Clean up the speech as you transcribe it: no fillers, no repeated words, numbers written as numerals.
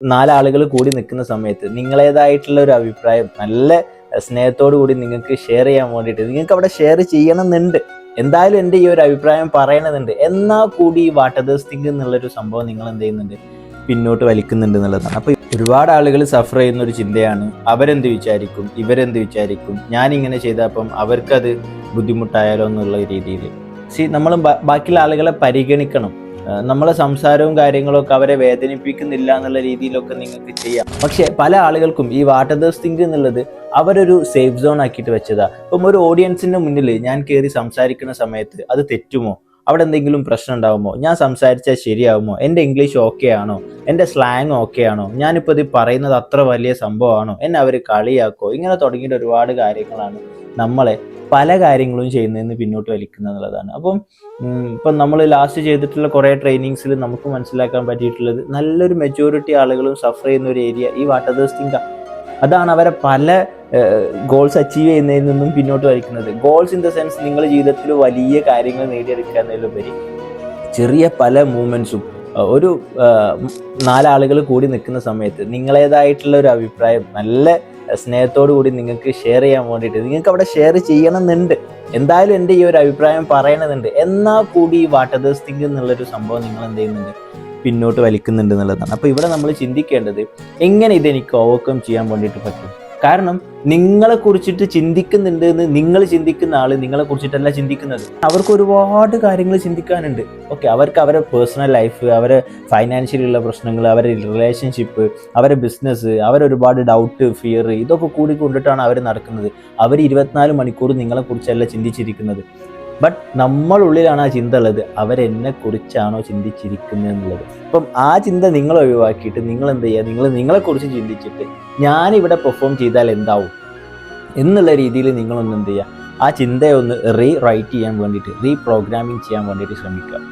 നാലാളുകൾ കൂടി നിൽക്കുന്ന സമയത്ത് നിങ്ങളേതായിട്ടുള്ള ഒരു അഭിപ്രായം നല്ല സ്നേഹത്തോടു കൂടി നിങ്ങൾക്ക് ഷെയർ ചെയ്യാൻ വേണ്ടിയിട്ട് നിങ്ങൾക്ക് അവിടെ ഷെയർ ചെയ്യണമെന്നുണ്ട്. എന്തായാലും എൻ്റെ ഈ ഒരു അഭിപ്രായം പറയണമെന്നുണ്ട്. എന്നാൽ കൂടി ഈ വാട്ട് അതേഴ്സ് തിങ്ക് എന്നുള്ളൊരു സംഭവം നിങ്ങൾ എന്ത് ചെയ്യുന്നുണ്ട്, പിന്നോട്ട് വലിക്കുന്നുണ്ട് എന്നുള്ളതാണ്. അപ്പോൾ ഒരുപാട് ആളുകൾ സഫർ ചെയ്യുന്ന ഒരു ചിന്തയാണ്, അവരെന്ത് വിചാരിക്കും, ഇവരെന്ത് വിചാരിക്കും, ഞാനിങ്ങനെ ചെയ്തപ്പം അവർക്കത് ബുദ്ധിമുട്ടായാലോ എന്നുള്ള രീതിയിൽ. നമ്മൾ ബാക്കിയുള്ള ആളുകളെ പരിഗണിക്കണം. നമ്മളെ സംസാരവും കാര്യങ്ങളൊക്കെ അവരെ വേദനിപ്പിക്കുന്നില്ല എന്നുള്ള രീതിയിലൊക്കെ നിങ്ങൾക്ക് ചെയ്യാം. പക്ഷെ പല ആളുകൾക്കും ഈ വാട്ട് അതേഴ്സ് തിങ്ക് എന്നുള്ളത് അവരൊരു സേഫ് സോൺ ആക്കിയിട്ട് വെച്ചതാ. ഇപ്പം ഒരു ഓഡിയൻസിന്റെ മുന്നിൽ ഞാൻ കയറി സംസാരിക്കുന്ന സമയത്ത് അത് തെറ്റുമോ, അവിടെ എന്തെങ്കിലും പ്രശ്നം ഉണ്ടാവുമോ, ഞാൻ സംസാരിച്ചാൽ ശരിയാവുമോ, എൻ്റെ ഇംഗ്ലീഷ് ഓക്കെ ആണോ, എൻ്റെ സ്ലാങ് ഓക്കെ ആണോ, ഞാനിപ്പോൾ ഇത് പറയുന്നത് അത്ര വലിയ സംഭവമാണോ, എന്നെ അവർ കളിയാക്കോ, ഇങ്ങനെ തുടങ്ങിയിട്ട് ഒരുപാട് കാര്യങ്ങളാണ് നമ്മളെ പല കാര്യങ്ങളും ചെയ്യുന്നതിന് പിന്നോട്ട് വലിക്കുന്നത് എന്നുള്ളതാണ്. ഇപ്പം നമ്മൾ ലാസ്റ്റ് ചെയ്തിട്ടുള്ള കുറേ ട്രെയിനിങ്സിൽ നമുക്ക് മനസ്സിലാക്കാൻ പറ്റിയിട്ടുള്ളത് നല്ലൊരു മെജോറിറ്റി ആളുകളും സഫർ ചെയ്യുന്ന ഒരു ഏരിയ ഈ വാട്ട് അതേഴ്സ് തിങ്ക്. അതാണ് അവരെ പല ഗോൾസ് അച്ചീവ് ചെയ്യുന്നതിൽ നിന്നും പിന്നോട്ട് വലിക്കുന്നത്. ഗോൾസ് ഇൻ ദ സെൻസ് നിങ്ങളുടെ ജീവിതത്തിൽ വലിയ കാര്യങ്ങൾ നേടിയെടുക്കുക എന്നതിലുപരി ചെറിയ പല മൂവ്മെൻറ്റ്സും ഒരു നാലാളുകൾ കൂടി നിൽക്കുന്ന സമയത്ത് നിങ്ങളേതായിട്ടുള്ള ഒരു അഭിപ്രായം നല്ല സ്നേഹത്തോടു കൂടി നിങ്ങൾക്ക് ഷെയർ ചെയ്യാൻ വേണ്ടിയിട്ട് നിങ്ങൾക്ക് അവിടെ ഷെയർ ചെയ്യണമെന്നുണ്ട്. എന്തായാലും എൻ്റെ ഈ ഒരു അഭിപ്രായം പറയണമെന്നുണ്ട്. എന്നാൽ കൂടി ഈ വാട്ട് അതേഴ്സ് തിങ്ക് എന്നുള്ളൊരു സംഭവം നിങ്ങൾ എന്ത് ചെയ്യുന്നുണ്ട്, പിന്നോട്ട് വലിക്കുന്നുണ്ട് എന്നുള്ളതാണ്. അപ്പോൾ ഇവിടെ നമ്മൾ ചിന്തിക്കേണ്ടത് എങ്ങനെ ഇതെനിക്ക് ഓവർകം ചെയ്യാൻ വേണ്ടിയിട്ട് പറ്റും. കാരണം നിങ്ങളെ കുറിച്ചിട്ട് ചിന്തിക്കുന്നുണ്ട് എന്ന് നിങ്ങൾ ചിന്തിക്കുന്ന ആള് നിങ്ങളെ കുറിച്ചിട്ടല്ല ചിന്തിക്കുന്നത്. അവർക്ക് ഒരുപാട് കാര്യങ്ങൾ ചിന്തിക്കാനുണ്ട്. ഓക്കെ, അവർക്ക് അവരുടെ പേഴ്സണൽ ലൈഫ്, അവരെ ഫൈനാൻഷ്യലുള്ള പ്രശ്നങ്ങൾ, അവരുടെ റിലേഷൻഷിപ്പ്, അവരുടെ ബിസിനസ്, അവരൊരുപാട് ഡൗട്ട്, ഫിയർ, ഇതൊക്കെ കൂടി കൊണ്ടിട്ടാണ് അവർ നടക്കുന്നത്. അവർ 24 മണിക്കൂർ നിങ്ങളെ കുറിച്ചല്ല ചിന്തിച്ചിരിക്കുന്നത്. ബട്ട് നമ്മളുള്ളിലാണ് ആ ചിന്ത ഉള്ളത്, അവരെന്നെ കുറിച്ചാണോ ചിന്തിച്ചിരിക്കുന്നത് എന്നുള്ളത്. അപ്പം ആ ചിന്ത നിങ്ങൾ ഒഴിവാക്കിയിട്ട് നിങ്ങൾ എന്ത് ചെയ്യുക, നിങ്ങളെക്കുറിച്ച് ചിന്തിച്ചിട്ട് ഞാനിവിടെ പെർഫോം ചെയ്താൽ എന്താവും എന്നുള്ള രീതിയിൽ നിങ്ങളൊന്ന് എന്ത് ചെയ്യുക, ആ ചിന്തയെ ഒന്ന് റീറൈറ്റ് ചെയ്യാൻ വേണ്ടിയിട്ട്, റീപ്രോഗ്രാമിങ് ചെയ്യാൻ വേണ്ടിയിട്ട് ശ്രമിക്കുക.